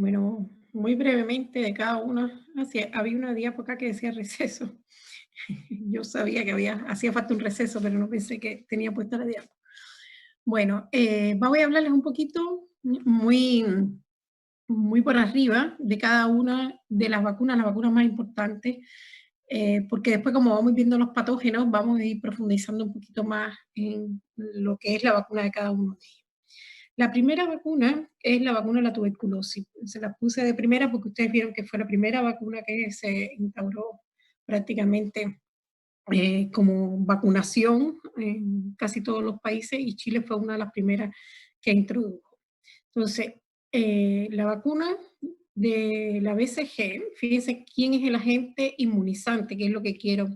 Bueno, muy brevemente de cada una, había una diapo acá que decía receso. Yo sabía que hacía falta un receso, pero no pensé que tenía puesta la diapo. Bueno, voy a hablarles un poquito, muy por arriba, de cada una de las vacunas más importantes, porque después, como vamos viendo los patógenos, vamos a ir profundizando un poquito más en lo que es la vacuna de cada uno de ellos. La primera vacuna es la vacuna de la tuberculosis. Se la puse de primera porque ustedes vieron que fue la primera vacuna que se instauró prácticamente como vacunación en casi todos los países, y Chile fue una de las primeras que introdujo. Entonces, la vacuna de la BCG, fíjense quién es el agente inmunizante, que es lo que quiero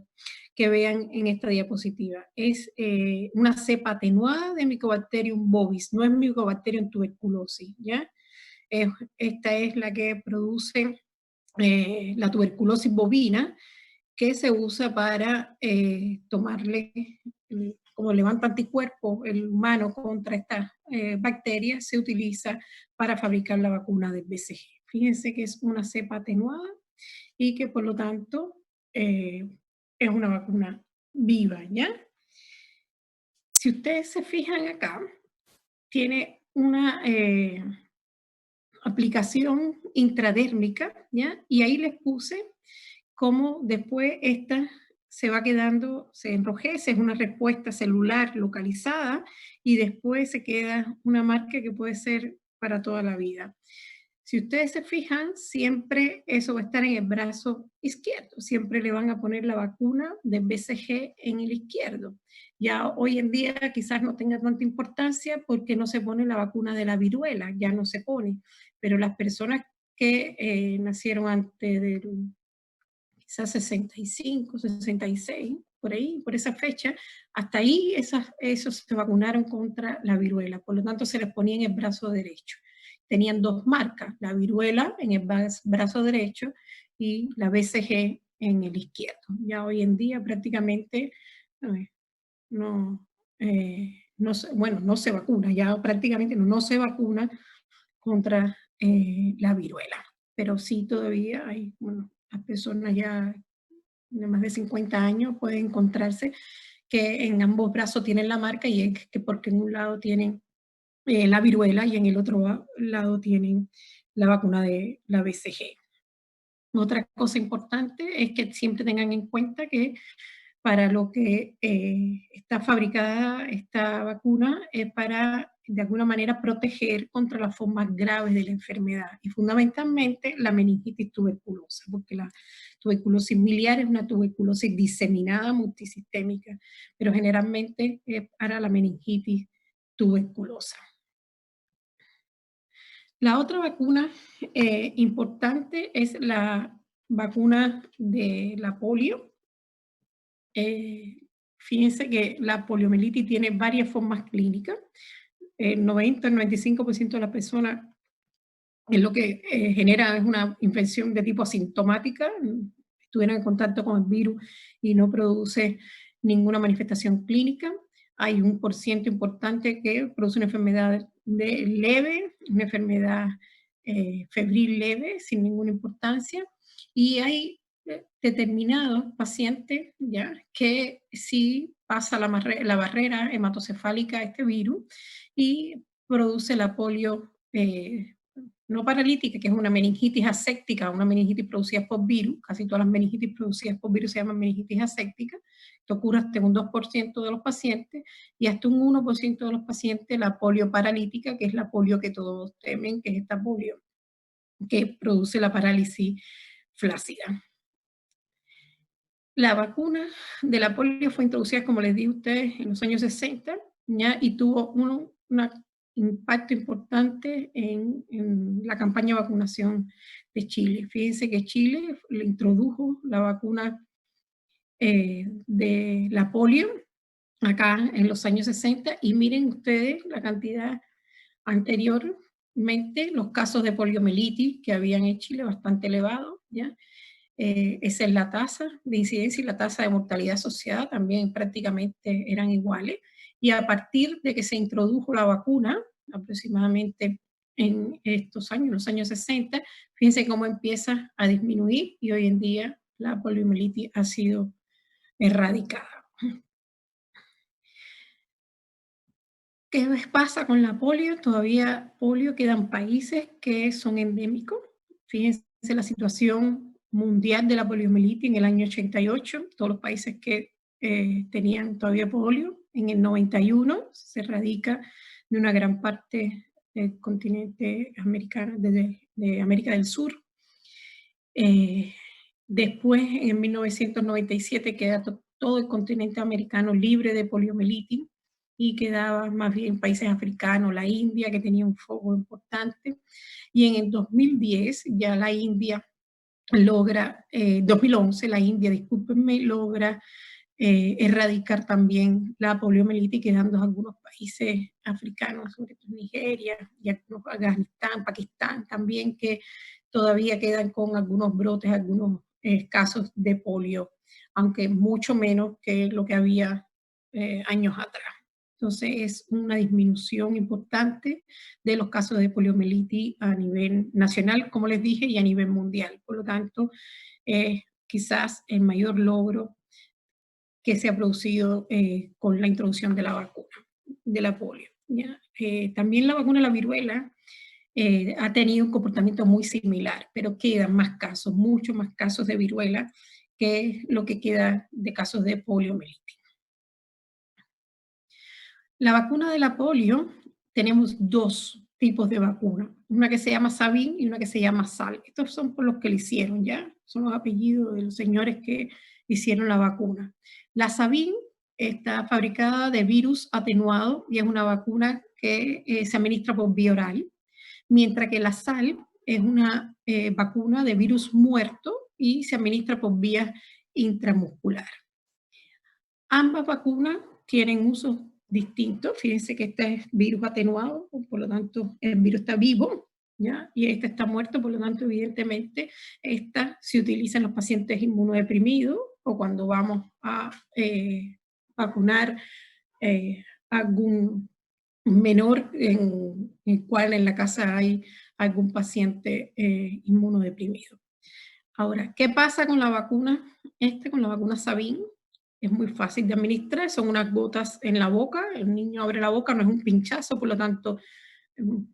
que vean en esta diapositiva. Es una cepa atenuada de Mycobacterium bovis, no es Mycobacterium tuberculosis, ¿ya? Esta es la que produce la tuberculosis bovina, que se usa para tomarle, como levanta anticuerpos el humano contra estas bacterias, se utiliza para fabricar la vacuna del BCG. Fíjense que es una cepa atenuada y que por lo tanto es una vacuna viva, ¿ya? Si ustedes se fijan acá, tiene una aplicación intradérmica, ¿ya? Y ahí les puse cómo después esta se va quedando, se enrojece, es una respuesta celular localizada y después se queda una marca que puede ser para toda la vida. Si ustedes se fijan, siempre eso va a estar en el brazo izquierdo, siempre le van a poner la vacuna de BCG en el izquierdo. Ya hoy en día quizás no tenga tanta importancia porque no se pone la vacuna de la viruela, ya no se pone, pero las personas que nacieron antes del quizás 65, 66, por ahí, por esa fecha, hasta ahí esos se vacunaron contra la viruela, por lo tanto se les ponía en el brazo derecho. Tenían dos marcas, la viruela en el brazo derecho y la BCG en el izquierdo. Ya hoy en día prácticamente no, bueno, no se vacuna, ya prácticamente no se vacuna contra la viruela, pero sí todavía hay, bueno, las personas ya de más de 50 años pueden encontrarse que en ambos brazos tienen la marca, y es que porque en un lado tienen la viruela y en el otro lado tienen la vacuna de la BCG. Otra cosa importante es que siempre tengan en cuenta que para lo que está fabricada esta vacuna es para, de alguna manera, proteger contra las formas graves de la enfermedad y fundamentalmente la meningitis tuberculosa, porque la tuberculosis miliar es una tuberculosis diseminada multisistémica, pero generalmente es para la meningitis tuberculosa. La otra vacuna importante es la vacuna de la polio. Fíjense que la poliomielitis tiene varias formas clínicas. El 90 al 95% de las personas es lo que genera es una infección de tipo asintomática, estuvieron en contacto con el virus y no produce ninguna manifestación clínica. Hay un por ciento importante que produce una enfermedad leve, una enfermedad febril leve, sin ninguna importancia, y hay determinados pacientes ya que sí pasa la barrera hematocefálica a este virus y produce la polio no paralítica, que es una meningitis aséptica, una meningitis producida por virus. Casi todas las meningitis producidas por virus se llaman meningitis aséptica. Esto ocurre hasta un 2% de los pacientes, y hasta un 1% de los pacientes la polio paralítica, que es la polio que todos temen, que es esta polio que produce la parálisis flácida. La vacuna de la polio fue introducida, como les dije a ustedes, en los años 60, ¿ya? Y tuvo un impacto importante en la campaña de vacunación de Chile. Fíjense que Chile le introdujo la vacuna de la polio acá en los años 60, y miren ustedes la cantidad anteriormente, los casos de poliomielitis que habían en Chile bastante elevados, ¿ya? Esa es la tasa de incidencia, y la tasa de mortalidad asociada también prácticamente eran iguales. Y a partir de que se introdujo la vacuna, aproximadamente en estos años, los años 60, fíjense cómo empieza a disminuir y hoy en día la poliomielitis ha sido erradicada. ¿Qué pasa con la polio? Todavía polio quedan países que son endémicos. Fíjense la situación mundial de la poliomielitis en el año 88, todos los países que tenían todavía polio. En el 91 se erradica de una gran parte del continente americano, de América del Sur. Después, en 1997, queda todo el continente americano libre de poliomielitis y quedaba más bien países africanos, la India, que tenía un foco importante. Y en el 2010, ya la India logra, 2011, la India, discúlpenme, logra erradicar también la poliomielitis, quedando algunos países africanos, sobre todo Nigeria, y algunos, Afganistán, Pakistán también, que todavía quedan con algunos brotes, algunos casos de polio, aunque mucho menos que lo que había años atrás. Entonces es una disminución importante de los casos de poliomielitis a nivel nacional, como les dije, y a nivel mundial. Por lo tanto, quizás el mayor logro que se ha producido con la introducción de la vacuna, de la polio. También la vacuna de la viruela ha tenido un comportamiento muy similar, pero quedan más casos, muchos más casos de viruela que lo que queda de casos de poliomielitis. La vacuna de la polio, tenemos dos tipos de vacuna, una que se llama Sabin y una que se llama Sal. Estos son por los que le hicieron, ¿ya? Son los apellidos de los señores que hicieron la vacuna. La Sabin está fabricada de virus atenuado y es una vacuna que se administra por vía oral, mientras que la Sal es una vacuna de virus muerto y se administra por vía intramuscular. Ambas vacunas tienen usos distintos. Fíjense que este es virus atenuado, por lo tanto el virus está vivo, ¿ya? Y este está muerto, por lo tanto evidentemente esta se utiliza en los pacientes inmunodeprimidos o cuando vamos a vacunar algún menor en el cual en la casa hay algún paciente inmunodeprimido. Ahora, ¿qué pasa con la vacuna? Con la vacuna Sabin, es muy fácil de administrar, son unas gotas en la boca, el niño abre la boca, no es un pinchazo, por lo tanto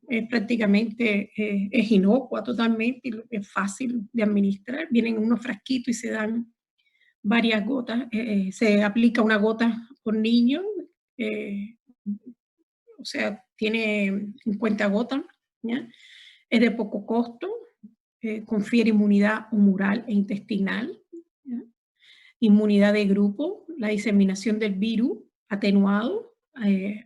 es prácticamente es inocua totalmente y es fácil de administrar. Vienen en unos frasquitos y se dan varias gotas, se aplica una gota por niño, o sea, tiene 50 gotas, ¿ya? Es de poco costo, confiere inmunidad humoral e intestinal, ¿ya? Inmunidad de grupo, la diseminación del virus atenuado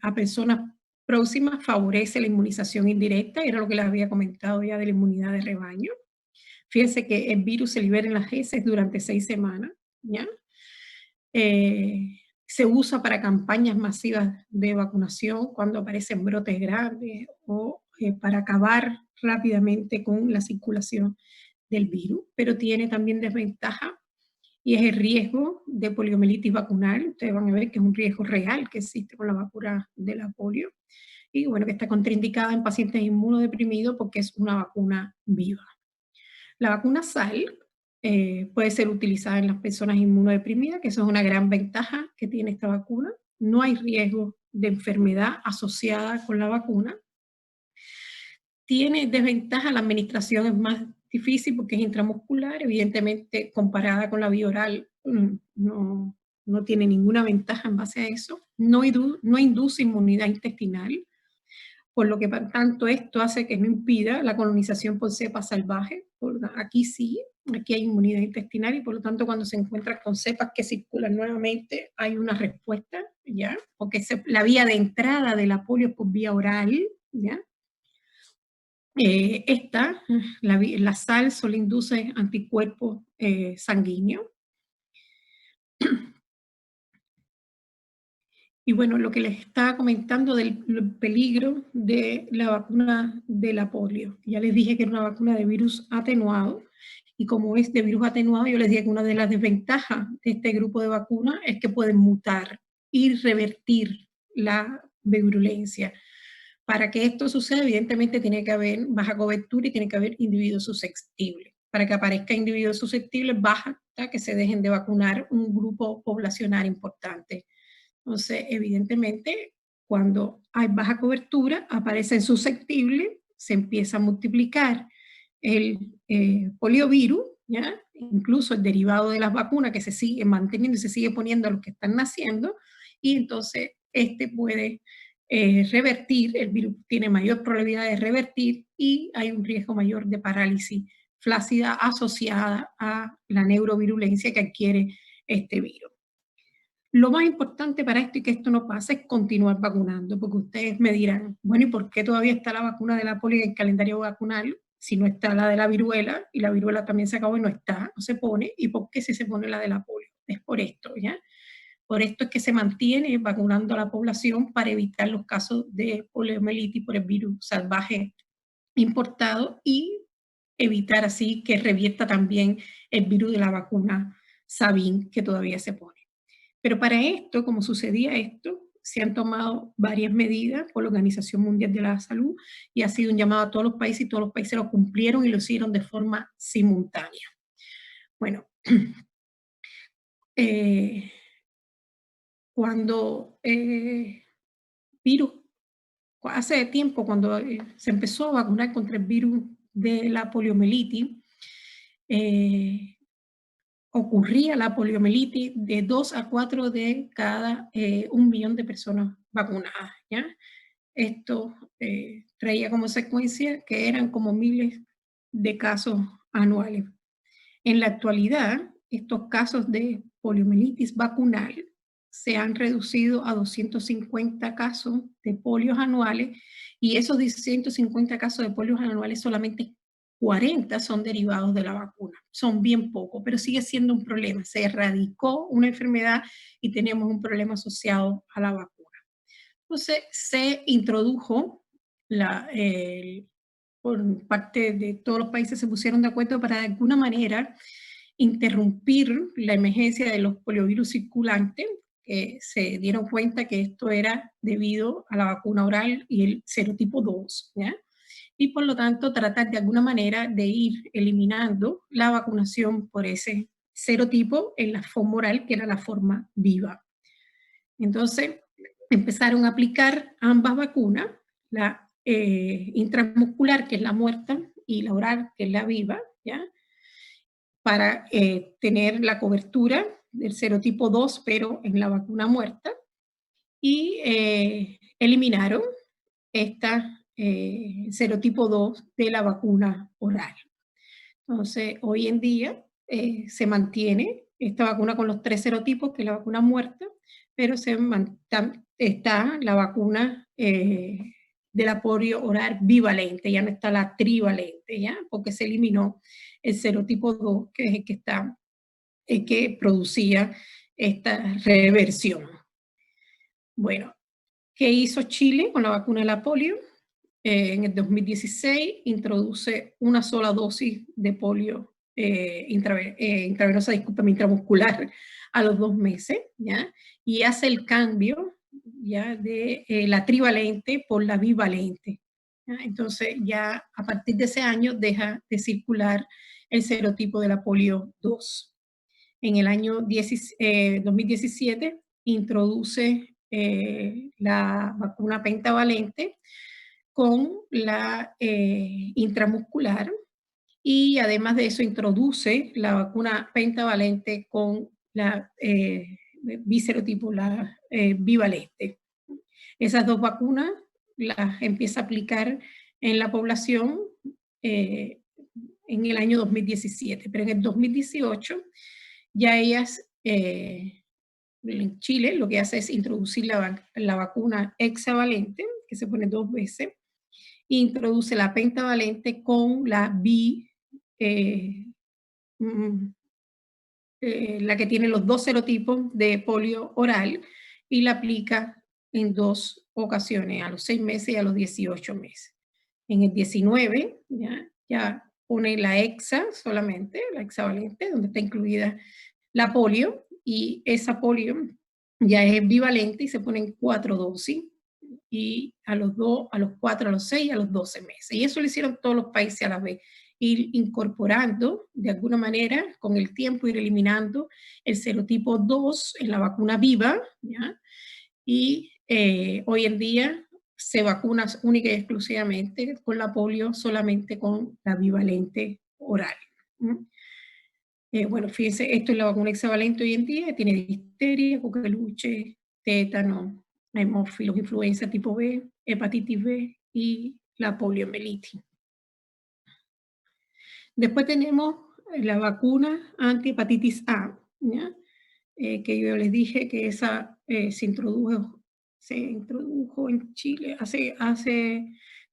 a personas próximas favorece la inmunización indirecta, era lo que les había comentado ya de la inmunidad de rebaño. Fíjense que el virus se libera en las heces durante 6 semanas, ¿ya? Se usa para campañas masivas de vacunación cuando aparecen brotes grandes o para acabar rápidamente con la circulación del virus, pero tiene también desventaja y es el riesgo de poliomielitis vacunal. Ustedes van a ver que es un riesgo real que existe con la vacuna de la polio y bueno, que está contraindicada en pacientes inmunodeprimidos porque es una vacuna viva. La vacuna SAL puede ser utilizada en las personas inmunodeprimidas, que eso es una gran ventaja que tiene esta vacuna. No hay riesgo de enfermedad asociada con la vacuna. Tiene desventaja, la administración es más difícil porque es intramuscular, evidentemente comparada con la vía oral no tiene ninguna ventaja en base a eso. No induce inmunidad intestinal, por lo que por tanto esto hace que no impida la colonización por cepas salvajes. Aquí sí, aquí hay inmunidad intestinal y por lo tanto cuando se encuentra con cepas que circulan nuevamente hay una respuesta, ¿ya? Porque la vía de entrada de la polio es por vía oral, ¿ya? La sal solo induce anticuerpos sanguíneos. Y bueno, lo que les estaba comentando del peligro de la vacuna de la polio. Ya les dije que era una vacuna de virus atenuado, y como es de virus atenuado, yo les dije que una de las desventajas de este grupo de vacunas es que pueden mutar y revertir la virulencia. Para que esto suceda, evidentemente tiene que haber baja cobertura y tiene que haber individuos susceptibles. Para que aparezca individuos susceptibles, basta que se dejen de vacunar un grupo poblacional importante. Entonces, evidentemente, cuando hay baja cobertura, aparecen susceptibles, se empieza a multiplicar el poliovirus, ¿ya? Incluso el derivado de las vacunas que se sigue manteniendo y se sigue poniendo a los que están naciendo, y entonces este puede revertir, el virus tiene mayor probabilidad de revertir y hay un riesgo mayor de parálisis flácida asociada a la neurovirulencia que adquiere este virus. Lo más importante para esto y que esto no pase es continuar vacunando, porque ustedes me dirán, bueno, ¿y por qué todavía está la vacuna de la polio en el calendario vacunal si no está la de la viruela? Y la viruela también se acabó y no está, no se pone. ¿Y por qué si se pone la de la polio? Es por esto, ¿ya? Por esto es que se mantiene vacunando a la población para evitar los casos de poliomielitis por el virus salvaje importado y evitar así que revierta también el virus de la vacuna Sabin que todavía se pone. Pero para esto, como sucedía esto, se han tomado varias medidas por la Organización Mundial de la Salud y ha sido un llamado a todos los países y todos los países lo cumplieron y lo hicieron de forma simultánea. Bueno, cuando virus, hace tiempo cuando se empezó a vacunar contra el virus de la poliomielitis, ocurría la poliomielitis de 2 a 4 de cada 1 millón de personas vacunadas, ¿ya? Esto traía como secuencia que eran como miles de casos anuales. En la actualidad, estos casos de poliomielitis vacunal se han reducido a 250 casos de polios anuales y esos 250 casos de polios anuales solamente 40 son derivados de la vacuna. Son bien pocos, pero sigue siendo un problema. Se erradicó una enfermedad y tenemos un problema asociado a la vacuna. Entonces se introdujo, por parte de todos los países se pusieron de acuerdo para de alguna manera interrumpir la emergencia de los poliovirus circulantes, que se dieron cuenta que esto era debido a la vacuna oral y el serotipo 2, ¿ya? Y por lo tanto tratar de alguna manera de ir eliminando la vacunación por ese serotipo en la forma oral, que era la forma viva. Entonces empezaron a aplicar ambas vacunas, la intramuscular, que es la muerta, y la oral, que es la viva, ¿ya? Para tener la cobertura del serotipo 2, pero en la vacuna muerta, y eliminaron esta serotipo 2 de la vacuna oral. Entonces, hoy en día se mantiene esta vacuna con los 3 serotipos, que es la vacuna muerta, pero está la vacuna de la polio oral bivalente, ya no está la trivalente, ¿ya? Porque se eliminó el serotipo 2, que es el que producía esta reversión. Bueno, ¿qué hizo Chile con la vacuna de la polio? En el 2016 introduce una sola dosis de polio intravenosa, discúlpame, intramuscular a los 2 meses, ¿ya? Y hace el cambio, ¿ya? De la trivalente por la bivalente, ¿ya? Entonces ya a partir de ese año deja de circular el serotipo de la polio 2. En el año 2017 introduce la vacuna pentavalente con la intramuscular y además de eso introduce la vacuna pentavalente con la biserotipo, la bivalente. Esas dos vacunas las empieza a aplicar en la población en el año 2017, pero en el 2018 ya ellas, en Chile, lo que hace es introducir la vacuna hexavalente, que se pone 2 veces, introduce la pentavalente con la la que tiene los 2 serotipos de polio oral y la aplica en 2 ocasiones, a los 6 meses y a los 18 meses. En el 19 ya pone la hexa solamente, la hexavalente, donde está incluida la polio, y esa polio ya es bivalente y se ponen 4 dosis y a los 2, a los 4, a los 6, a los 12 meses. Y eso lo hicieron todos los países a la vez, ir incorporando de alguna manera con el tiempo, ir eliminando el serotipo 2 en la vacuna viva, ¿ya? Y hoy en día se vacuna única y exclusivamente con la polio, solamente con la bivalente oral. Bueno, fíjense, esto es la vacuna hexavalente hoy en día, tiene difteria, coqueluche, tétano, hemófilos, influenza tipo B, hepatitis B y la poliomielitis. Después tenemos la vacuna anti-hepatitis A, ¿ya? Que yo les dije que esa se introdujo en Chile, se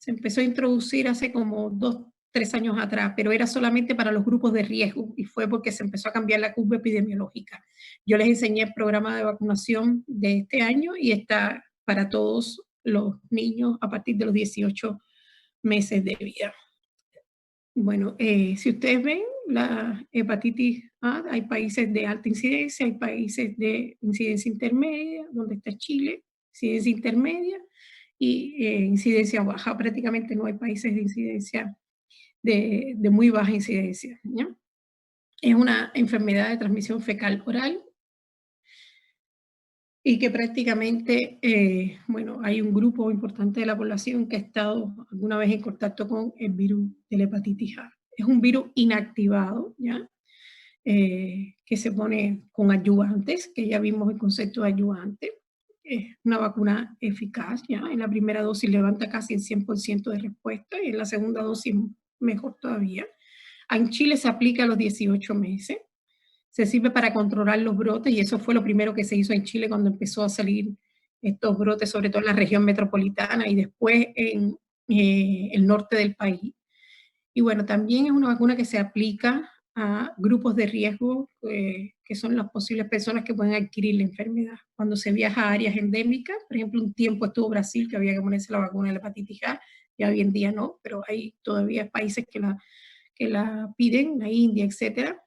empezó a introducir hace como 2, 3 años atrás, pero era solamente para los grupos de riesgo y fue porque se empezó a cambiar la curva epidemiológica. Yo les enseñé el programa de vacunación de este año y está para todos los niños a partir de los 18 meses de vida. Bueno, si ustedes ven, la hepatitis A, hay países de alta incidencia, hay países de incidencia intermedia, donde está Chile, incidencia intermedia, y incidencia baja. Prácticamente no hay países de incidencia, de muy baja incidencia, ¿ya? Es una enfermedad de transmisión fecal oral, y que prácticamente, bueno, hay un grupo importante de la población que ha estado alguna vez en contacto con el virus de la hepatitis A. Es un virus inactivado, ¿ya? Que se pone con ayudantes, que ya vimos el concepto de ayudante. Es una vacuna eficaz, ¿ya? En la primera dosis levanta casi el 100% de respuesta y en la segunda dosis mejor todavía. En Chile se aplica a los 18 meses. Se sirve para controlar los brotes y eso fue lo primero que se hizo en Chile cuando empezó a salir estos brotes, sobre todo en la región metropolitana y después en el norte del país. Y bueno, también es una vacuna que se aplica a grupos de riesgo, que son las posibles personas que pueden adquirir la enfermedad. Cuando se viaja a áreas endémicas, por ejemplo, un tiempo estuvo Brasil que había que ponerse la vacuna de la hepatitis A, ya hoy en día no, pero hay todavía países que la piden, la India, etcétera.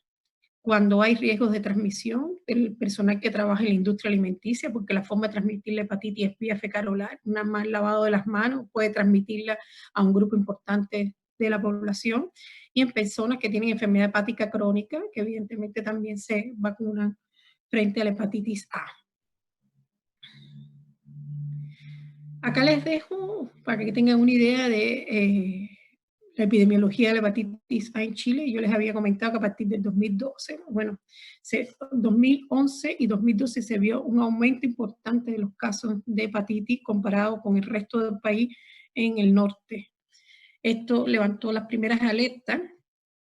Cuando hay riesgos de transmisión, el personal que trabaja en la industria alimenticia, porque la forma de transmitir la hepatitis es vía fecal oral, un mal lavado de las manos puede transmitirla a un grupo importante de la población, y en personas que tienen enfermedad hepática crónica, que evidentemente también se vacunan frente a la hepatitis A. Acá les dejo para que tengan una idea de la epidemiología de la hepatitis A en Chile. Yo les había comentado que a partir del 2012, bueno, 2011 y 2012 se vio un aumento importante de los casos de hepatitis comparado con el resto del país en el norte. Esto levantó las primeras alertas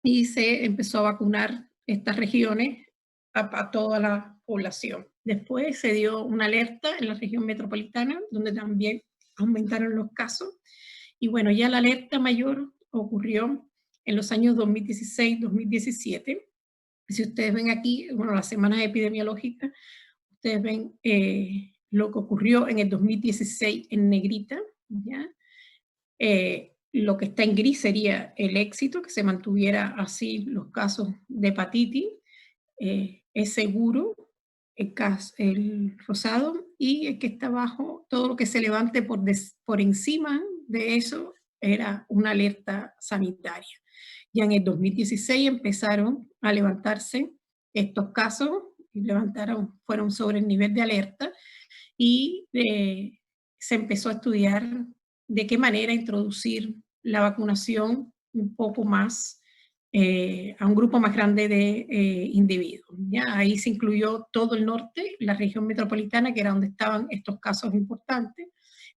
y se empezó a vacunar estas regiones a toda la población. Después se dio una alerta en la región metropolitana, donde también aumentaron los casos. Y bueno, ya la alerta mayor ocurrió en los años 2016-2017. Si ustedes ven aquí, bueno, las semanas epidemiológicas, ustedes ven lo que ocurrió en el 2016 en negrita, ¿ya? Lo que está en gris sería el éxito, que se mantuviera así los casos de hepatitis. Es seguro el rosado, y el que está abajo, todo lo que se levante por encima de eso era una alerta sanitaria. Ya en el 2016 empezaron a levantarse estos casos, y fueron sobre el nivel de alerta, y se empezó a estudiar de qué manera introducir la vacunación un poco más a un grupo más grande de individuos. ¿Ya? Ahí se incluyó todo el norte, la región metropolitana, que era donde estaban estos casos importantes,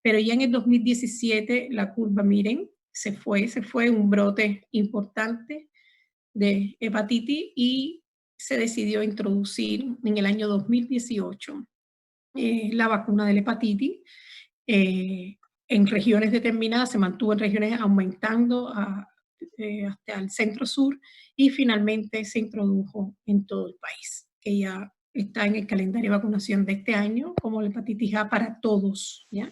pero ya en el 2017 la curva, miren, se fue un brote importante de hepatitis y se decidió introducir en el año 2018 la vacuna de la hepatitis. En regiones determinadas, se mantuvo en regiones aumentando hasta el centro-sur, y finalmente se introdujo en todo el país, que ya está en el calendario de vacunación de este año como la hepatitis A para todos, ¿ya?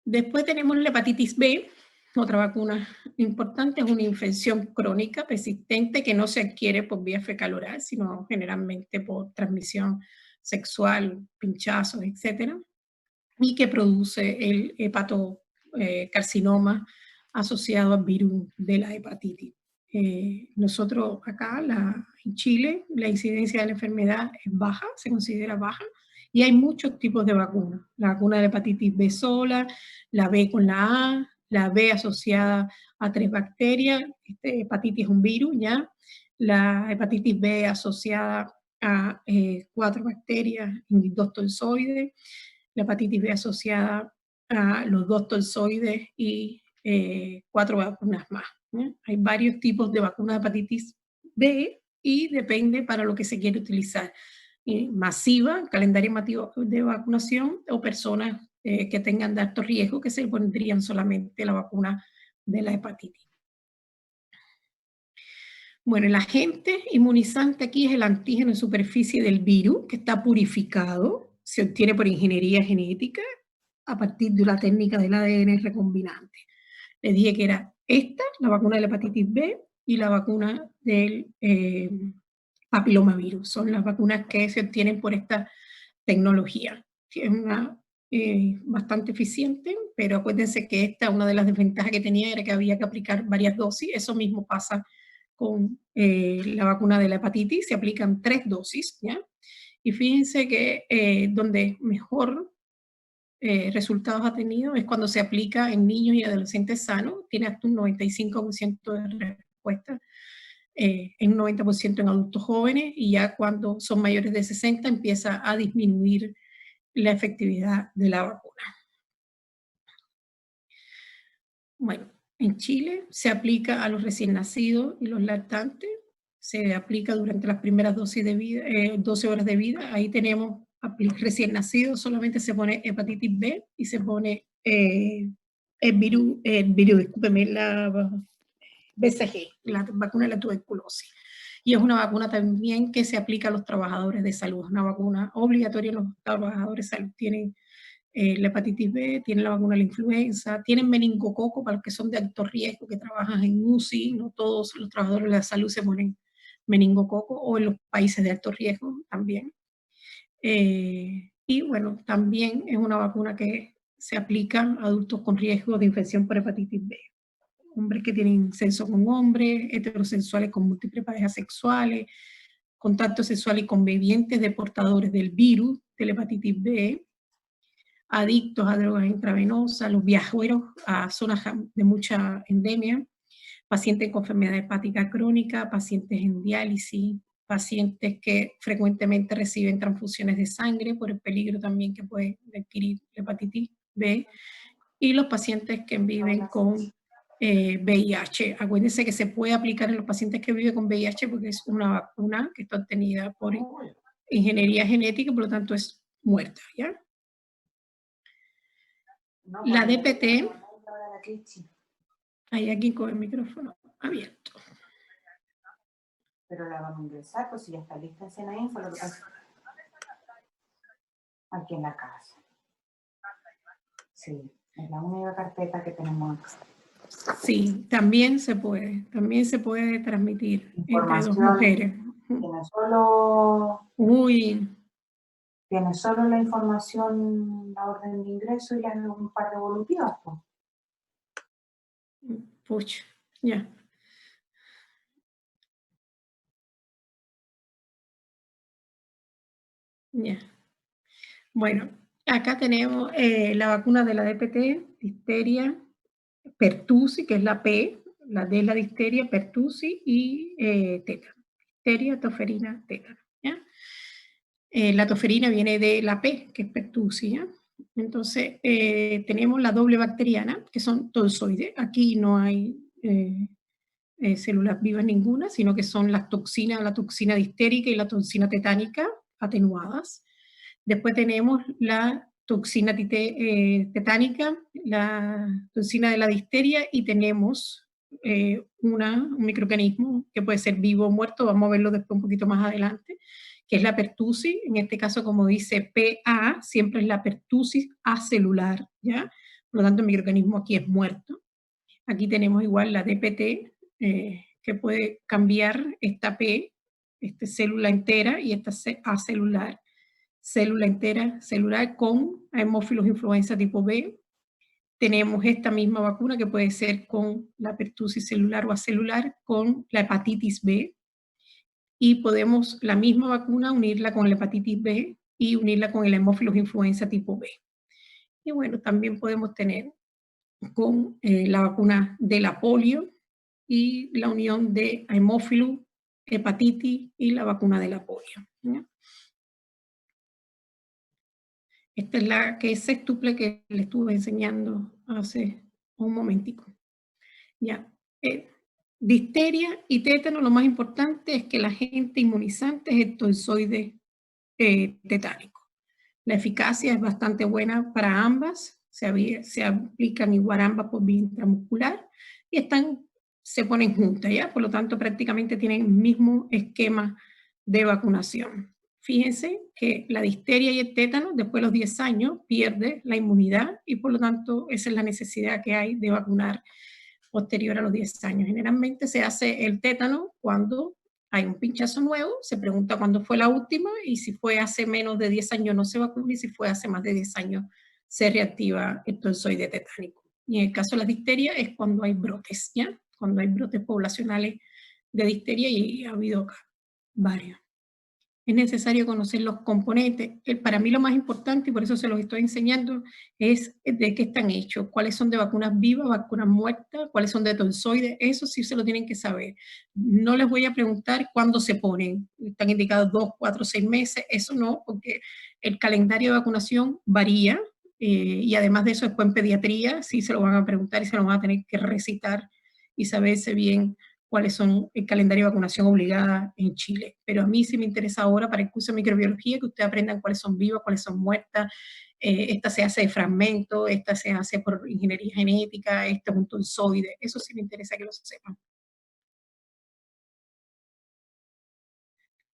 Después tenemos la hepatitis B, otra vacuna importante. Es una infección crónica persistente que no se adquiere por vía fecal oral, sino generalmente por transmisión sexual, pinchazos, etc. y que produce el hepatocarcinoma asociado al virus de la hepatitis. Nosotros acá, en Chile, la incidencia de la enfermedad es baja, se considera baja, y hay muchos tipos de vacunas. La vacuna de la hepatitis B sola, la B con la B asociada a 3 bacterias, hepatitis es un virus, ¿ya? La hepatitis B asociada a 4 bacterias y 2 tozoides, la hepatitis B asociada a los 2 tozoides y 4 vacunas más. Hay varios tipos de vacunas de hepatitis B y depende para lo que se quiere utilizar. Masiva, calendario masivo de vacunación, o personas que tengan de alto riesgo que se pondrían solamente la vacuna de la hepatitis. Bueno, el agente inmunizante aquí es el antígeno en superficie del virus, que está purificado, se obtiene por ingeniería genética a partir de la técnica del ADN recombinante. Les dije que era esta, la vacuna de la hepatitis B, y la vacuna del papilomavirus. Son las vacunas que se obtienen por esta tecnología, que es una bastante eficiente, pero acuérdense que esta, una de las desventajas que tenía era que había que aplicar varias dosis. Eso mismo pasa con la vacuna de la hepatitis, se aplican 3 dosis, ¿ya? Y fíjense que donde mejor resultados ha tenido es cuando se aplica en niños y adolescentes sanos, tiene hasta un 95% de respuesta, en un 90% en adultos jóvenes, y ya cuando son mayores de 60 empieza a disminuir la efectividad de la vacuna. Bueno, en Chile se aplica a los recién nacidos y los lactantes, se aplica durante las primeras 12 horas de vida. Ahí tenemos recién nacidos, solamente se pone hepatitis B y se pone discúlpeme, la BCG, la vacuna de la tuberculosis. Y es una vacuna también que se aplica a los trabajadores de salud, es una vacuna obligatoria. Los trabajadores de salud tienen la hepatitis B, tienen la vacuna de la influenza, tienen meningococo para los que son de alto riesgo, que trabajan en UCI, no todos los trabajadores de la salud se ponen meningococo, o en los países de alto riesgo también. Y bueno, también es una vacuna que se aplica a adultos con riesgo de infección por hepatitis B. Hombres que tienen sexo con hombres, heterosexuales con múltiples parejas sexuales, contacto sexual y convivientes de portadores del virus de la hepatitis B, adictos a drogas intravenosas, los viajeros a zonas de mucha endemia, pacientes con enfermedad hepática crónica, pacientes en diálisis, pacientes que frecuentemente reciben transfusiones de sangre por el peligro también que puede adquirir la hepatitis B, y los pacientes que viven con VIH. Acuérdense que se puede aplicar en los pacientes que viven con VIH porque es una vacuna que está obtenida por ingeniería genética, por lo tanto es muerta, ¿ya? La DPT, hay aquí con el micrófono abierto. Pero la vamos a ingresar, pues si ya está lista en Cena Info, lo que pasa aquí en la casa. Sí, es la única carpeta que tenemos acá. Sí, también se puede transmitir entre dos mujeres. Tiene solo... Uy. Tiene solo la información, la orden de ingreso y un par de evolutivas, pues. Pucha, ya. Ya. Bueno, acá tenemos la vacuna de la DPT, difteria, pertussis, que es la P, la D es la difteria, pertussis y tétano. Difteria, toferina, tétano, ¿ya? La toferina viene de la P, que es pertussis, ¿ya? Entonces, tenemos la doble bacteriana, que son tozoides. Aquí no hay células vivas ninguna, sino que son las toxinas, la toxina distérica y la toxina tetánica atenuadas. Después tenemos la toxina tetánica, la toxina de la difteria, y tenemos un microorganismo que puede ser vivo o muerto, vamos a verlo después un poquito más adelante, que es la pertussis. En este caso, como dice PA, siempre es la pertussis acelular, ¿ya? Por lo tanto, el microorganismo aquí es muerto. Aquí tenemos igual la DPT, que puede cambiar esta P, esta célula entera, y esta acelular. célula entera celular con Haemophilus influenza tipo B. Tenemos esta misma vacuna que puede ser con la pertussis celular o acelular con la hepatitis B. Y podemos la misma vacuna unirla con la hepatitis B y unirla con el Haemophilus influenza tipo B. Y bueno, también podemos tener con la vacuna de la polio y la unión de Haemophilus, hepatitis y la vacuna de la polio, ¿ya? Esta es la que es sextuple que le estuve enseñando hace un momentico. Ya. Difteria y tétano, lo más importante es que el agente inmunizante es el tozoide tetánico. La eficacia es bastante buena para ambas, se aplican igual ambas por vía intramuscular y se ponen juntas, ¿ya? Por lo tanto, prácticamente tienen el mismo esquema de vacunación. Fíjense que la difteria y el tétano, después de los 10 años, pierde la inmunidad y por lo tanto esa es la necesidad que hay de vacunar posterior a los 10 años. Generalmente se hace el tétano cuando hay un pinchazo nuevo, se pregunta cuándo fue la última y si fue hace menos de 10 años no se vacuna y si fue hace más de 10 años se reactiva el tozoide tetánico. Y en el caso de la difteria es cuando hay brotes, ¿ya? Cuando hay brotes poblacionales de difteria y ha habido varios. Es necesario conocer los componentes. Para mí lo más importante, y por eso se los estoy enseñando, es de qué están hechos, cuáles son de vacunas vivas, vacunas muertas, cuáles son de tozoides, eso sí se lo tienen que saber. No les voy a preguntar cuándo se ponen, están indicados 2, 4, 6 meses, eso no, porque el calendario de vacunación varía, y además de eso después en pediatría sí se lo van a preguntar y se lo van a tener que recitar y saberse bien cuáles son el calendario de vacunación obligada en Chile. Pero a mí sí me interesa ahora para el curso de microbiología que ustedes aprendan cuáles son vivas, cuáles son muertas. Esta se hace de fragmento, esta se hace por ingeniería genética, esta es un tozoide. Eso sí me interesa que lo sepan.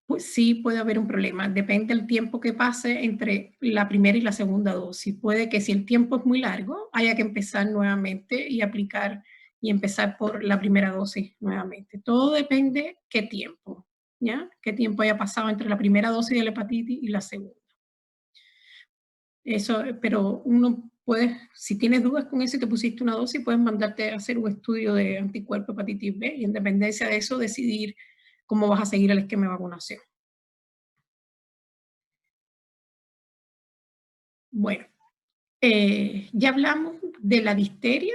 Pues sí puede haber un problema, depende del tiempo que pase entre la primera y la segunda dosis. Puede que si el tiempo es muy largo, haya que empezar nuevamente y aplicar y empezar por la primera dosis nuevamente. Todo depende qué tiempo, ¿ya? Qué tiempo haya pasado entre la primera dosis de la hepatitis y la segunda. Eso, pero uno puede, si tienes dudas con eso y te pusiste una dosis, puedes mandarte a hacer un estudio de anticuerpo hepatitis B y en dependencia de eso decidir cómo vas a seguir el esquema de vacunación. Bueno, ya hablamos de la difteria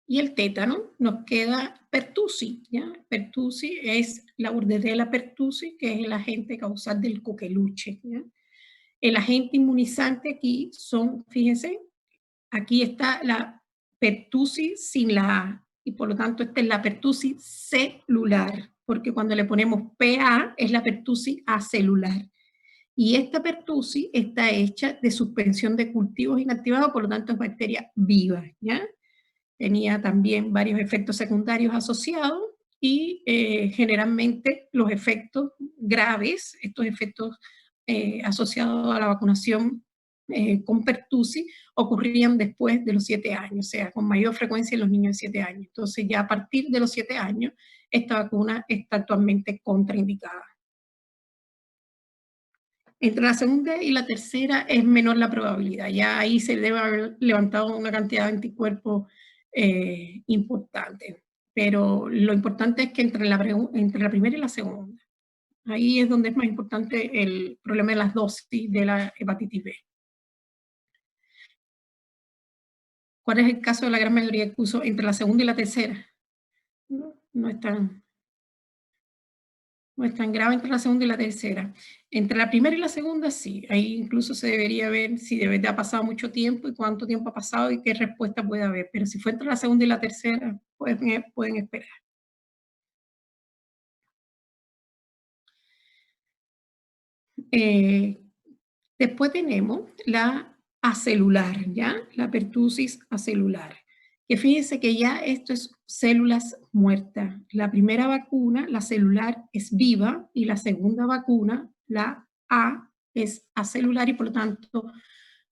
y el tétano, nos queda pertussis, ¿ya? Pertussis es la Bordetella pertussis, que es el agente causal del coqueluche, ¿ya? El agente inmunizante aquí son, fíjense, aquí está la pertussis sin la A, y por lo tanto esta es la pertussis celular, porque cuando le ponemos PA es la pertussis acelular. Y esta pertussis está hecha de suspensión de cultivos inactivados, por lo tanto es bacteria viva, ¿ya? Tenía también varios efectos secundarios asociados y generalmente los efectos graves, estos efectos asociados a la vacunación con pertussis, ocurrían después de los 7 años, o sea, con mayor frecuencia en los niños de 7 años. Entonces ya a partir de los 7 años, esta vacuna está actualmente contraindicada. Entre la segunda y la tercera es menor la probabilidad, ya ahí se debe haber levantado una cantidad de anticuerpos importante, pero lo importante es que entre la primera y la segunda, ahí es donde es más importante el problema de las dosis de la hepatitis B. ¿Cuál es el caso de la gran mayoría que puso entre la segunda y la tercera? No es tan grave entre la segunda y la tercera. Entre la primera y la segunda, sí. Ahí incluso se debería ver si de verdad ha pasado mucho tiempo y cuánto tiempo ha pasado y qué respuesta puede haber. Pero si fue entre la segunda y la tercera, pueden esperar. Después tenemos la acelular, ¿ya? La pertussis acelular. Que fíjense que ya esto es células muertas. La primera vacuna, la celular, es viva y la segunda vacuna, la A, es acelular y por lo tanto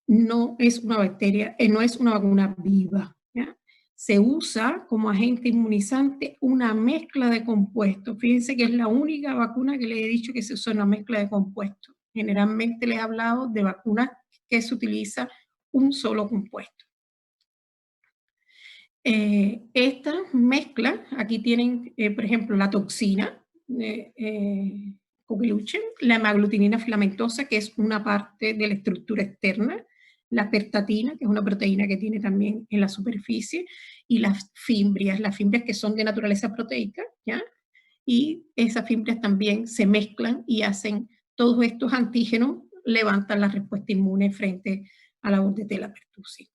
no es una bacteria, no es una vacuna viva, ¿ya? Se usa como agente inmunizante una mezcla de compuestos. Fíjense que es la única vacuna que les he dicho que se usa una mezcla de compuestos. Generalmente les he hablado de vacunas que se utiliza un solo compuesto. Esta mezcla, aquí tienen, por ejemplo, la toxina, coqueluche, la hemaglutinina filamentosa, que es una parte de la estructura externa, la pertatina, que es una proteína que tiene también en la superficie, y las fimbrias que son de naturaleza proteica, ¿ya? Y esas fibras también se mezclan y hacen todos estos antígenos, levantan la respuesta inmune frente a la Bordetella pertussis.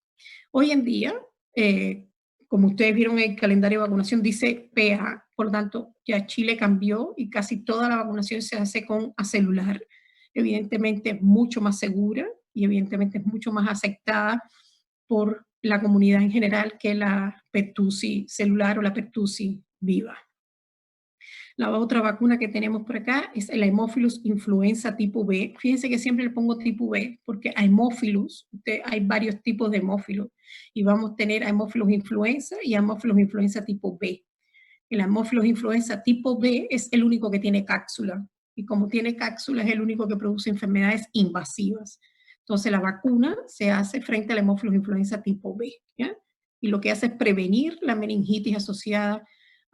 Hoy en día, como ustedes vieron en el calendario de vacunación, dice PA, por lo tanto, ya Chile cambió y casi toda la vacunación se hace con acelular. Evidentemente es mucho más segura y evidentemente es mucho más aceptada por la comunidad en general que la pertussis celular o la pertussis viva. La otra vacuna que tenemos por acá es el Haemophilus influenza tipo B. Fíjense que siempre le pongo tipo B porque Haemophilus, hay varios tipos de Haemophilus y vamos a tener Haemophilus influenza y Haemophilus influenza tipo B. El Haemophilus influenza tipo B es el único que tiene cápsula y como tiene cápsula es el único que produce enfermedades invasivas. Entonces la vacuna se hace frente al Haemophilus influenza tipo B, ¿ya? Y lo que hace es prevenir la meningitis asociada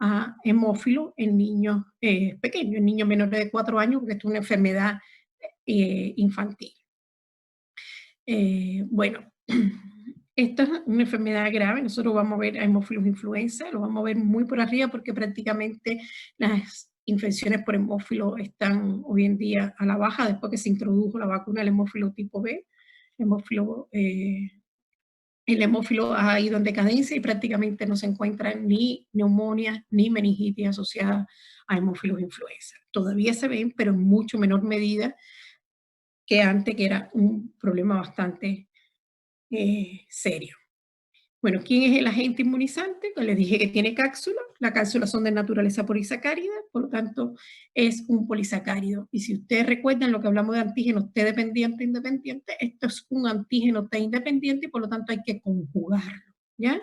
a hemófilo en niños pequeños, en niños menores de 4 años, porque es una enfermedad infantil. Bueno, esta es una enfermedad grave, nosotros vamos a ver a Haemophilus influenza, lo vamos a ver muy por arriba porque prácticamente las infecciones por hemófilo están hoy en día a la baja después que se introdujo la vacuna del hemófilo tipo B. El hemófilo ha ido en decadencia y prácticamente no se encuentran ni neumonias ni meningitis asociadas a hemófilos influenza. Todavía se ven, pero en mucho menor medida que antes, que era un problema bastante serio. Bueno, ¿quién es el agente inmunizante? Pues les dije que tiene cápsula. Las cápsulas son de naturaleza polisacárida, por lo tanto es un polisacárido. Y si ustedes recuerdan lo que hablamos de antígenos T dependiente e independiente, esto es un antígeno T independiente y por lo tanto hay que conjugarlo, ¿ya?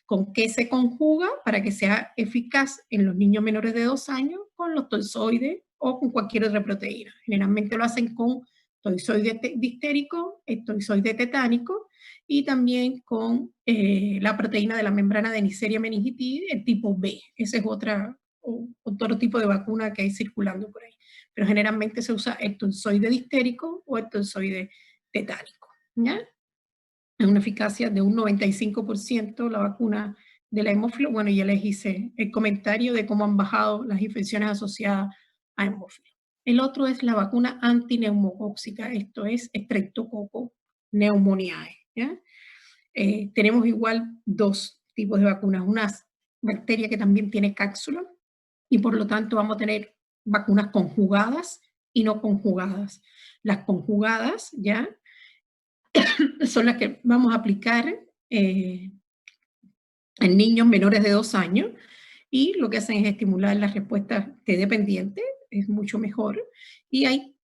¿Con qué se conjuga para que sea eficaz en los niños menores de 2 años? Con los toisoides o con cualquier otra proteína. Generalmente lo hacen con toisoide distérico, toisoide tetánico, y también con la proteína de la membrana de Neisseria meningitidis, el tipo B. Ese es otro tipo de vacuna que hay circulando por ahí. Pero generalmente se usa el toisoide distérico o el toisoide tetánico, ¿ya? Es una eficacia de un 95% la vacuna de la hemófilo. Bueno, ya les hice el comentario de cómo han bajado las infecciones asociadas a hemófilo. El otro es la vacuna antineumocóxica, esto es Streptococcus pneumoniae, ¿ya? Tenemos igual dos tipos de vacunas, una bacteria que también tiene cápsula y por lo tanto vamos a tener vacunas conjugadas y no conjugadas. Las conjugadas, ¿ya? Son las que vamos a aplicar en niños menores de 2 años y lo que hacen es estimular la respuesta T dependiente, es mucho mejor, y hay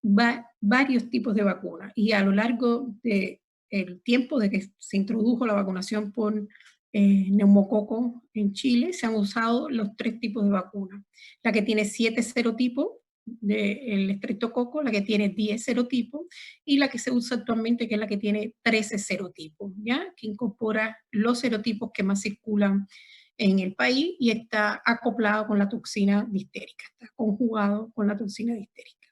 varios tipos de vacunas y a lo largo del tiempo de que se introdujo la vacunación por neumococo en Chile se han usado los 3 tipos de vacunas, la que tiene 7 serotipos del estreptococo, la que tiene 10 serotipos y la que se usa actualmente que es la que tiene 13 serotipos, ¿ya? Que incorpora los serotipos que más circulan en el país y está acoplado con la toxina distérica, está conjugado con la toxina distérica.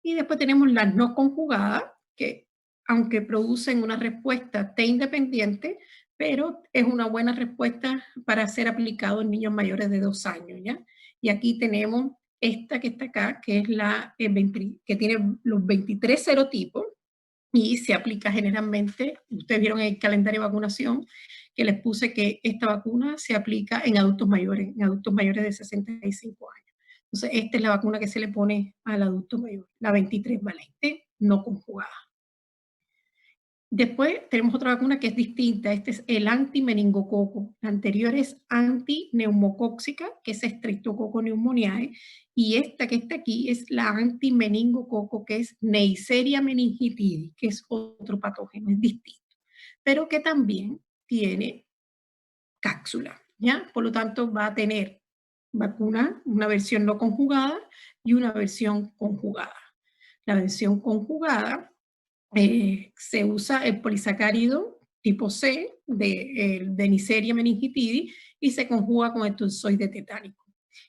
Y después tenemos las no conjugadas, que aunque producen una respuesta T independiente, pero es una buena respuesta para ser aplicado en niños mayores de 2 años, ¿ya? Y aquí tenemos esta que está acá, que es la que tiene los 23 serotipos y se aplica generalmente, ustedes vieron en el calendario de vacunación, que les puse que esta vacuna se aplica en adultos mayores de 65 años. Entonces, esta es la vacuna que se le pone al adulto mayor, la 23 valente, no conjugada. Después tenemos otra vacuna que es distinta, este es el antimeningococo. La anterior es antineumocóxica, que es Streptococcus pneumoniae, y esta que está aquí es la antimeningococo, que es Neisseria meningitidis, que es otro patógeno, es distinto, pero que también tiene cápsula, ¿ya? Por lo tanto, va a tener vacuna, una versión no conjugada y una versión conjugada. La versión conjugada se usa el polisacárido tipo C de Neisseria meningitidis y se conjuga con el tozoide tetánico.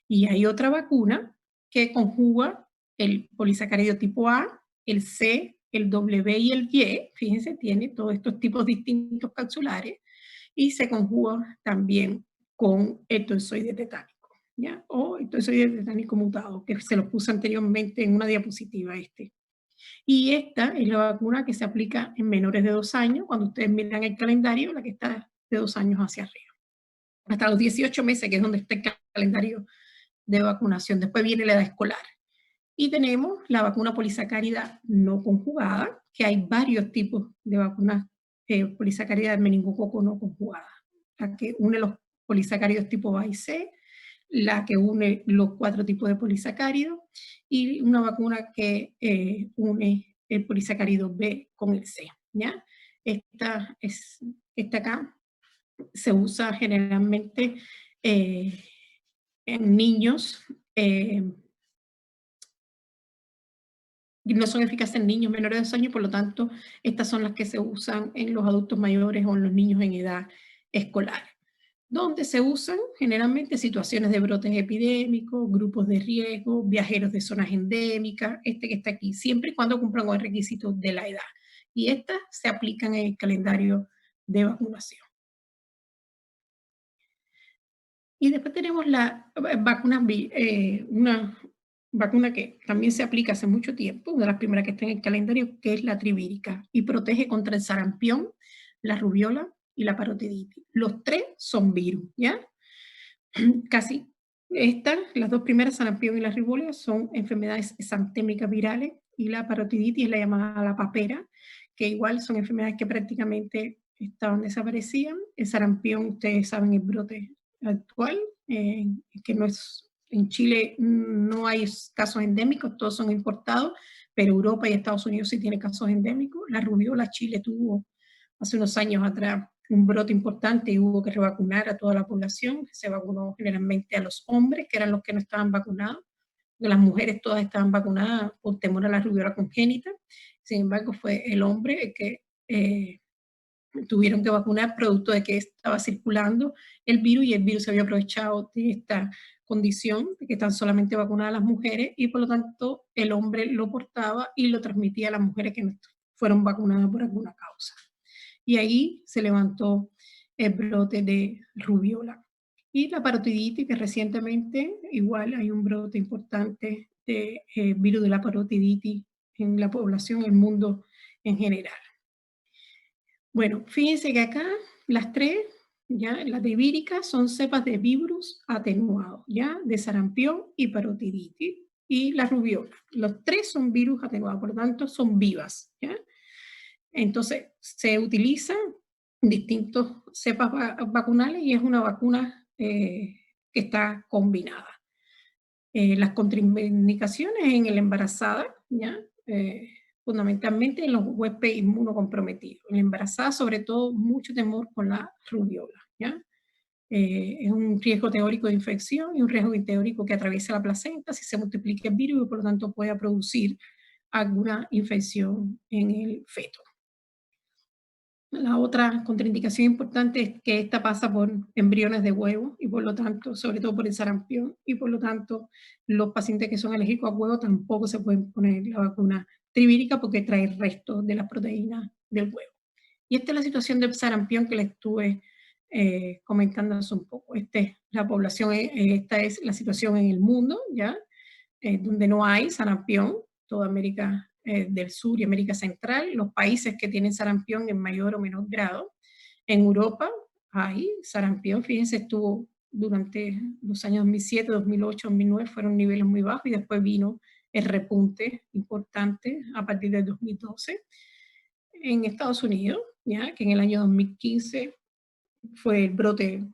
Y hay otra vacuna que conjuga el polisacárido tipo A, el C, el W y el Y, fíjense, tiene todos estos tipos distintos capsulares, y se conjuga también con el tozoide tetánico, ¿ya? O el tozoide tetánico mutado, que se lo puse anteriormente en una diapositiva este. Y esta es la vacuna que se aplica en menores de 2 años, cuando ustedes miran el calendario, la que está de 2 años hacia arriba. Hasta los 18 meses, que es donde está el calendario de vacunación. Después viene la edad escolar. Y tenemos la vacuna polisacárida no conjugada, que hay varios tipos de vacunas polisacárida del meningococo no conjugada. La que une los polisacáridos tipo A y C, la que une los 4 tipos de polisacáridos, y una vacuna que une el polisacárido B con el C, ¿ya? Esta acá se usa generalmente en niños, no son eficaces en niños menores de 2 años, por lo tanto, estas son las que se usan en los adultos mayores o en los niños en edad escolar, donde se usan generalmente situaciones de brotes epidémicos, grupos de riesgo, viajeros de zonas endémicas, este que está aquí, siempre y cuando cumplan con el requisito de la edad. Y estas se aplican en el calendario de vacunación. Y después tenemos la vacuna, una vacuna que también se aplica hace mucho tiempo, una de las primeras que está en el calendario, que es la trivírica, y protege contra el sarampión, la rubiola y la parotiditis. Los 3 son virus, ¿ya? Casi las 2 primeras, sarampión y la rubiola, son enfermedades exantémicas virales, y la parotiditis es la llamada la papera, que igual son enfermedades que prácticamente estaban desaparecidas. El sarampión, ustedes saben, el brote actual, que no es, en Chile no hay casos endémicos, todos son importados, pero Europa y Estados Unidos sí tienen casos endémicos. La rubiola, Chile tuvo hace unos años atrás un brote importante y hubo que revacunar a toda la población. Se vacunó generalmente a los hombres, que eran los que no estaban vacunados. Las mujeres todas estaban vacunadas por temor a la rubiola congénita. Sin embargo, fue el hombre el que tuvieron que vacunar producto de que estaba circulando el virus, y el virus se había aprovechado de esta condición de que están solamente vacunadas las mujeres, y por lo tanto el hombre lo portaba y lo transmitía a las mujeres que no fueron vacunadas por alguna causa. Y ahí se levantó el brote de rubiola. Y la parotiditis, que recientemente igual hay un brote importante de virus de la parotiditis en la población, en el mundo en general. Bueno, fíjense que acá las 3, ya, las de vírica, son cepas de virus atenuados, ya, de sarampión y parotiditis, y la rubiola. Los 3 son virus atenuados, por lo tanto son vivas, ya. Entonces, se utilizan distintas cepas vacunales y es una vacuna que está combinada. Las contraindicaciones en el embarazada, ¿ya? Fundamentalmente en los huéspedes inmunocomprometidos. En la embarazada, sobre todo, mucho temor con la rubiola, ¿ya? Es un riesgo teórico de infección y un riesgo teórico que atraviesa la placenta si se multiplica el virus y por lo tanto puede producir alguna infección en el feto. La otra contraindicación importante es que esta pasa por embriones de huevo y por lo tanto, sobre todo por el sarampión, y por lo tanto los pacientes que son alérgicos a huevo tampoco se pueden poner la vacuna trivírica porque trae el resto de las proteínas del huevo. Y esta es la situación del sarampión que les estuve comentando hace un poco. La población, esta es la situación en el mundo, ¿ya? Donde no hay sarampión, toda América del Sur y América Central, los países que tienen sarampión en mayor o menor grado. En Europa hay sarampión, fíjense, estuvo durante los años 2007, 2008, 2009, fueron niveles muy bajos y después vino el repunte importante a partir del 2012. En Estados Unidos, ¿ya? Que en el año 2015 fue el brote,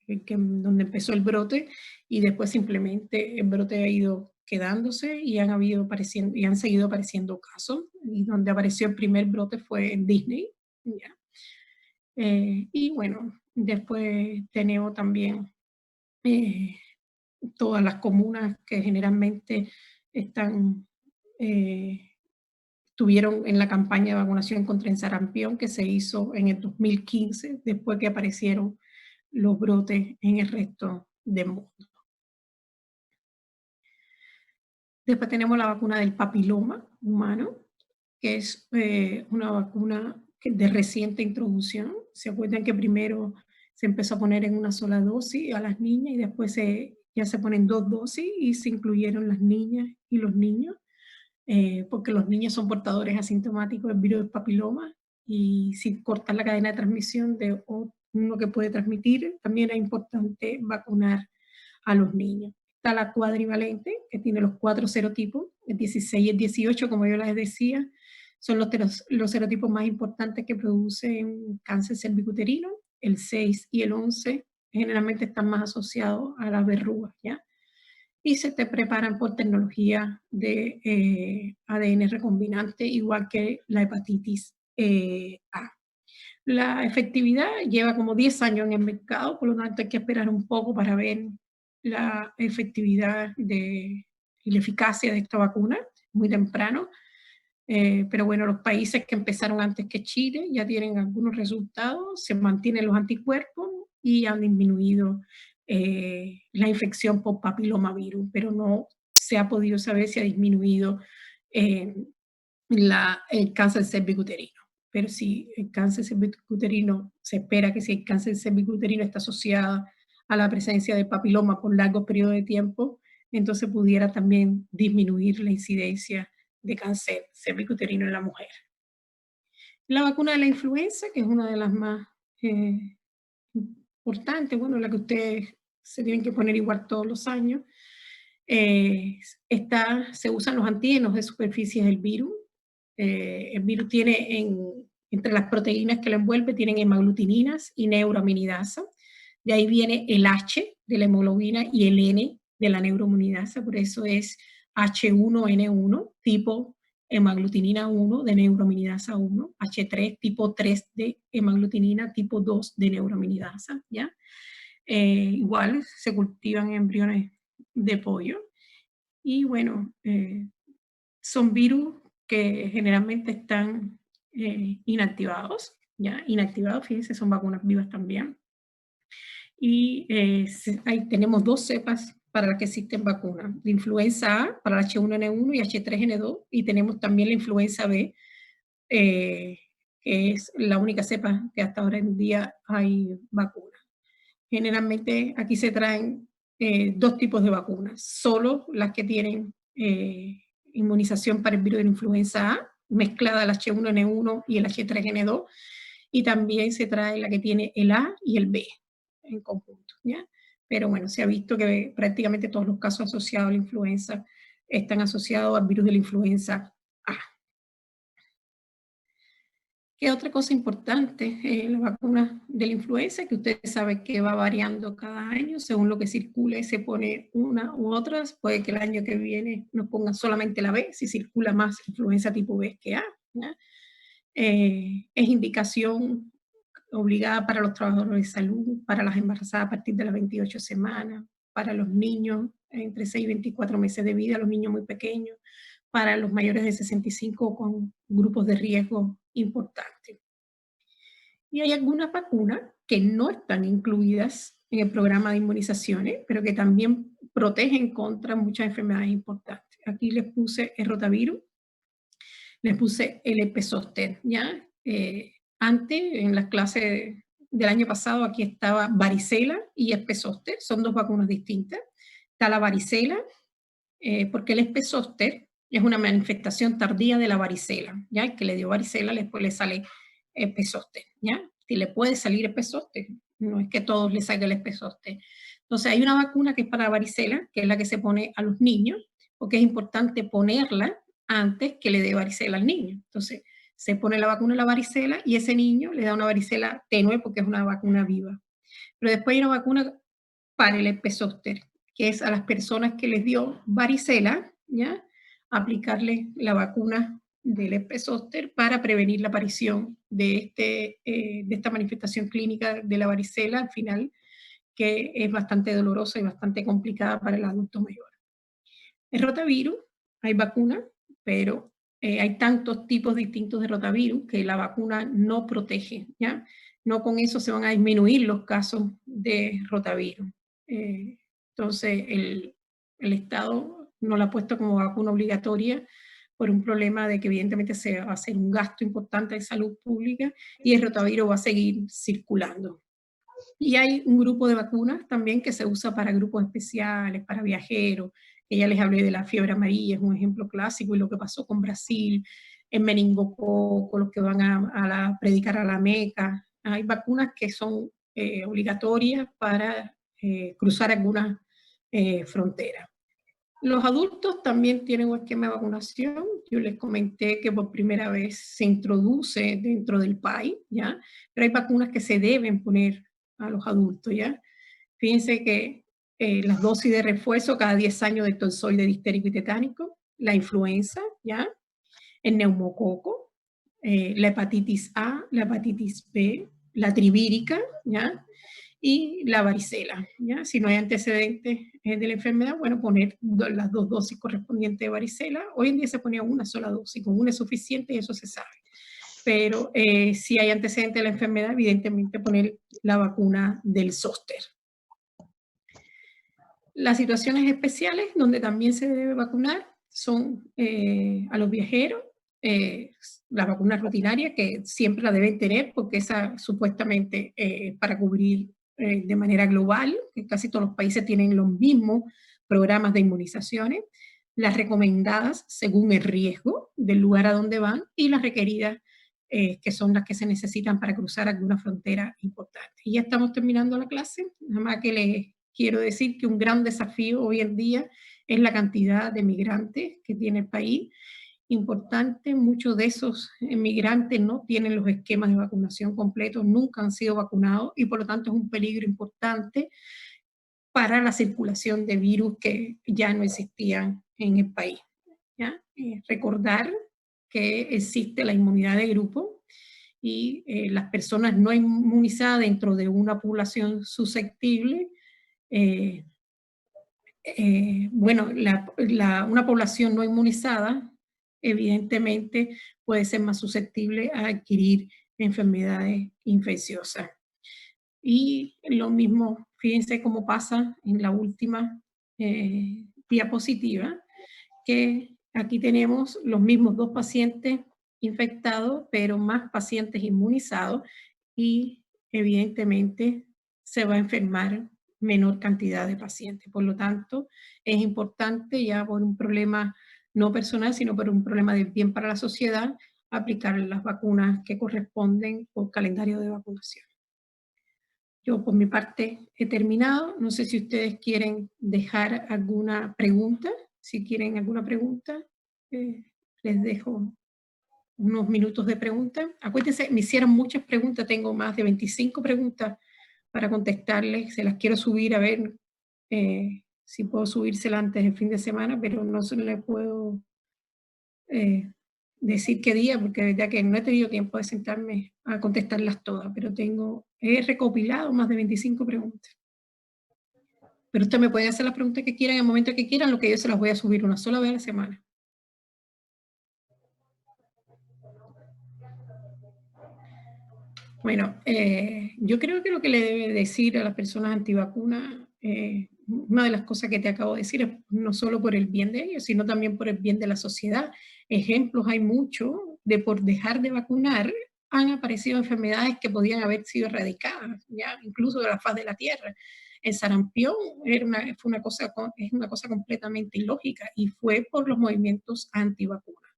donde empezó el brote, y después simplemente el brote ha ido quedándose y han seguido apareciendo casos, y donde apareció el primer brote fue en Disney, ¿ya? Y bueno, después tenemos también todas las comunas que generalmente están estuvieron en la campaña de vacunación contra el sarampión que se hizo en el 2015, después que aparecieron los brotes en el resto del mundo. Después tenemos la vacuna del papiloma humano, que es una vacuna de reciente introducción. ¿Se acuerdan que primero se empezó a poner en una sola dosis a las niñas y después ya se ponen 2 dosis y se incluyeron las niñas y los niños? Porque los niños son portadores asintomáticos del virus del papiloma y si cortan la cadena de transmisión de uno que puede transmitir, también es importante vacunar a los niños. Está la cuadrivalente, que tiene los 4 serotipos, el 16 y el 18, como yo les decía, son los serotipos más importantes que producen cáncer cervicuterino. El 6 y el 11 generalmente están más asociados a las verrugas, ¿ya? Y se te preparan por tecnología de ADN recombinante, igual que la hepatitis A. La efectividad lleva como 10 años en el mercado, por lo tanto hay que esperar un poco para ver la efectividad y la eficacia de esta vacuna, muy temprano. Pero bueno, los países que empezaron antes que Chile ya tienen algunos resultados, se mantienen los anticuerpos y han disminuido la infección por papilomavirus, pero no se ha podido saber si ha disminuido el cáncer cervicuterino. Pero si el cáncer cervicuterino, se espera que si el cáncer cervicuterino está asociado a la presencia de papiloma por largos periodos de tiempo, entonces pudiera también disminuir la incidencia de cáncer cervicuterino en la mujer. La vacuna de la influenza, que es una de las más importantes, bueno, la que ustedes se tienen que poner igual todos los años, se usan los antígenos de superficies del virus. El virus tiene entre las proteínas que lo envuelve, tienen hemaglutininas y neuroaminidasa. De ahí viene el H de la hemoglobina y el N de la neuroaminidasa, por eso es H1N1, tipo hemaglutinina 1 de neuroaminidasa 1, H3, tipo 3 de hemaglutinina, tipo 2 de neuroaminidasa, ¿ya? Igual se cultivan embriones de pollo y bueno, son virus que generalmente están inactivados, ¿ya? Inactivados, fíjense, son vacunas vivas también. Y ahí tenemos 2 cepas para las que existen vacunas, la influenza A para el H1N1 y H3N2, y tenemos también la influenza B, que es la única cepa que hasta ahora en día hay vacuna. Generalmente aquí se traen 2 tipos de vacunas, solo las que tienen inmunización para el virus de la influenza A, mezclada el H1N1 y el H3N2, y también se trae la que tiene el A y el B en conjunto, ¿ya? Pero bueno, se ha visto que prácticamente todos los casos asociados a la influenza están asociados al virus de la influenza A. ¿Qué otra cosa importante? La vacuna de la influenza, que ustedes saben que va variando cada año, según lo que circule se pone una u otras, puede que el año que viene nos pongan solamente la B, si circula más influenza tipo B que A, ¿ya? Es indicación obligada para los trabajadores de salud, para las embarazadas a partir de las 28 semanas, para los niños entre 6 y 24 meses de vida, los niños muy pequeños, para los mayores de 65 con grupos de riesgo importantes. Y hay algunas vacunas que no están incluidas en el programa de inmunizaciones, pero que también protegen contra muchas enfermedades importantes. Aquí les puse el rotavirus, les puse el herpes zóster, ¿ya? Antes, en las clases del año pasado, aquí estaba varicela y herpes zóster, son 2 vacunas distintas. Está la varicela, porque el herpes zóster es una manifestación tardía de la varicela, ¿ya? El que le dio varicela después le sale herpes zóster, ¿ya? Si le puede salir herpes zóster, no es que a todos les salga el herpes zóster. Entonces hay una vacuna que es para varicela, que es la que se pone a los niños, porque es importante ponerla antes que le dé varicela al niño. Entonces se pone la vacuna a la varicela y ese niño le da una varicela tenue porque es una vacuna viva. Pero después hay una vacuna para el herpes zóster, que es a las personas que les dio varicela, ¿ya? Aplicarle la vacuna del herpes zóster para prevenir la aparición de esta manifestación clínica de la varicela al final, que es bastante dolorosa y bastante complicada para el adulto mayor. El rotavirus, hay vacuna pero hay tantos tipos distintos de rotavirus que la vacuna no protege, ¿ya? No con eso se van a disminuir los casos de rotavirus. Entonces, el Estado no la ha puesto como vacuna obligatoria por un problema de que evidentemente se va a hacer un gasto importante de salud pública y el rotavirus va a seguir circulando. Y hay un grupo de vacunas también que se usa para grupos especiales, para viajeros, que ya les hablé de la fiebre amarilla, es un ejemplo clásico, y lo que pasó con Brasil, en meningococo, los que van a predicar a la Meca. Hay vacunas que son obligatorias para cruzar algunas fronteras. Los adultos también tienen un esquema de vacunación. Yo les comenté que por primera vez se introduce dentro del país, ¿ya? Pero hay vacunas que se deben poner a los adultos, ¿ya? Fíjense que las dosis de refuerzo cada 10 años de tozoide distérico y tetánico, la influenza, ¿ya? El neumococo, la hepatitis A, la hepatitis B, la trivírica, ¿ya? Y la varicela, ¿ya? Si no hay antecedentes de la enfermedad, bueno, poner las 2 dosis correspondientes de varicela. Hoy en día se ponía una sola dosis, con una es suficiente y eso se sabe. Pero si hay antecedentes de la enfermedad, evidentemente poner la vacuna del zóster. Las situaciones especiales donde también se debe vacunar son a los viajeros, la vacuna rutinaria que siempre la deben tener porque esa supuestamente para cubrir de manera global, que casi todos los países tienen los mismos programas de inmunizaciones, las recomendadas según el riesgo del lugar a donde van y las requeridas que son las que se necesitan para cruzar alguna frontera importante. Y ya estamos terminando la clase, nada más que les quiero decir que un gran desafío hoy en día es la cantidad de migrantes que tiene el país. Importante, muchos de esos migrantes no tienen los esquemas de vacunación completos, nunca han sido vacunados y por lo tanto es un peligro importante para la circulación de virus que ya no existían en el país, ¿ya? Recordar que existe la inmunidad de grupo y las personas no inmunizadas dentro de una población susceptible bueno, una población no inmunizada evidentemente puede ser más susceptible a adquirir enfermedades infecciosas. Y lo mismo, fíjense cómo pasa en la última diapositiva, que aquí tenemos los mismos 2 pacientes infectados, pero más pacientes inmunizados y evidentemente se va a enfermar menor cantidad de pacientes. Por lo tanto, es importante ya por un problema no personal, sino por un problema de bien para la sociedad, aplicar las vacunas que corresponden por calendario de vacunación. Yo por mi parte he terminado. No sé si ustedes quieren dejar alguna pregunta. Si quieren alguna pregunta, les dejo unos minutos de pregunta. Acuérdense, me hicieron muchas preguntas, tengo más de 25 preguntas para contestarles. Se las quiero subir a ver si puedo subírsela antes del fin de semana, pero no se le puedo decir qué día, porque de verdad que no he tenido tiempo de sentarme a contestarlas todas, pero he recopilado más de 25 preguntas. Pero usted me puede hacer las preguntas que quieran en el momento que quieran, lo que yo se las voy a subir una sola vez a la semana. Bueno, yo creo que lo que le debe decir a las personas antivacunas, una de las cosas que te acabo de decir es no solo por el bien de ellos, sino también por el bien de la sociedad. Ejemplos hay muchos de por dejar de vacunar han aparecido enfermedades que podían haber sido erradicadas, ya incluso de la faz de la tierra. El sarampión es una cosa completamente ilógica y fue por los movimientos antivacunas.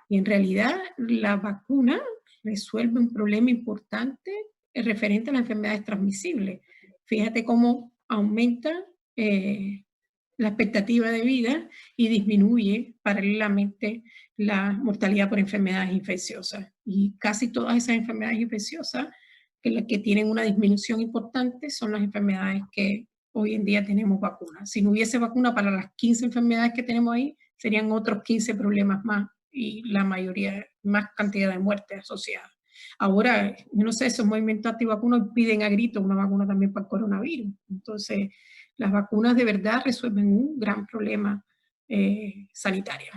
Y en realidad la vacuna resuelve un problema importante referente a las enfermedades transmisibles. Fíjate cómo aumenta la expectativa de vida y disminuye paralelamente la mortalidad por enfermedades infecciosas. Y casi todas esas enfermedades infecciosas que tienen una disminución importante son las enfermedades que hoy en día tenemos vacunas. Si no hubiese vacuna para las 15 enfermedades que tenemos ahí, serían otros 15 problemas más y la mayoría, más cantidad de muertes asociadas. Ahora, yo no sé, esos movimientos antivacunas piden a grito una vacuna también para el coronavirus. Entonces, las vacunas de verdad resuelven un gran problema sanitario.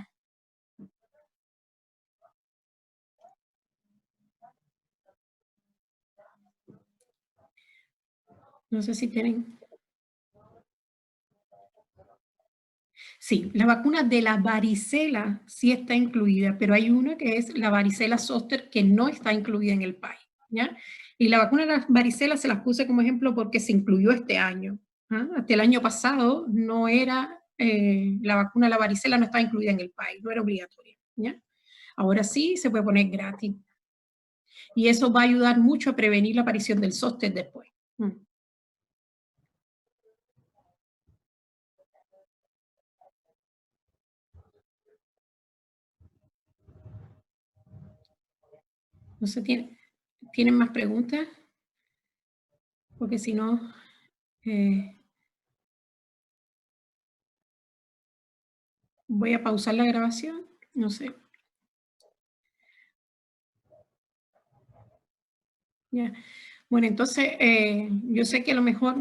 No sé si tienen... Sí, la vacuna de la varicela sí está incluida, pero hay una que es la varicela zoster que no está incluida en el país, ¿ya? Y la vacuna de la varicela se las puse como ejemplo porque se incluyó este año. ¿Ah? Hasta el año pasado no era, la vacuna de la varicela no estaba incluida en el país, no era obligatoria, ¿ya? Ahora sí se puede poner gratis. Y eso va a ayudar mucho a prevenir la aparición del zoster después. No sé, ¿tienen más preguntas? Porque si no, voy a pausar la grabación. No sé. Ya. Bueno, entonces, yo sé que a lo mejor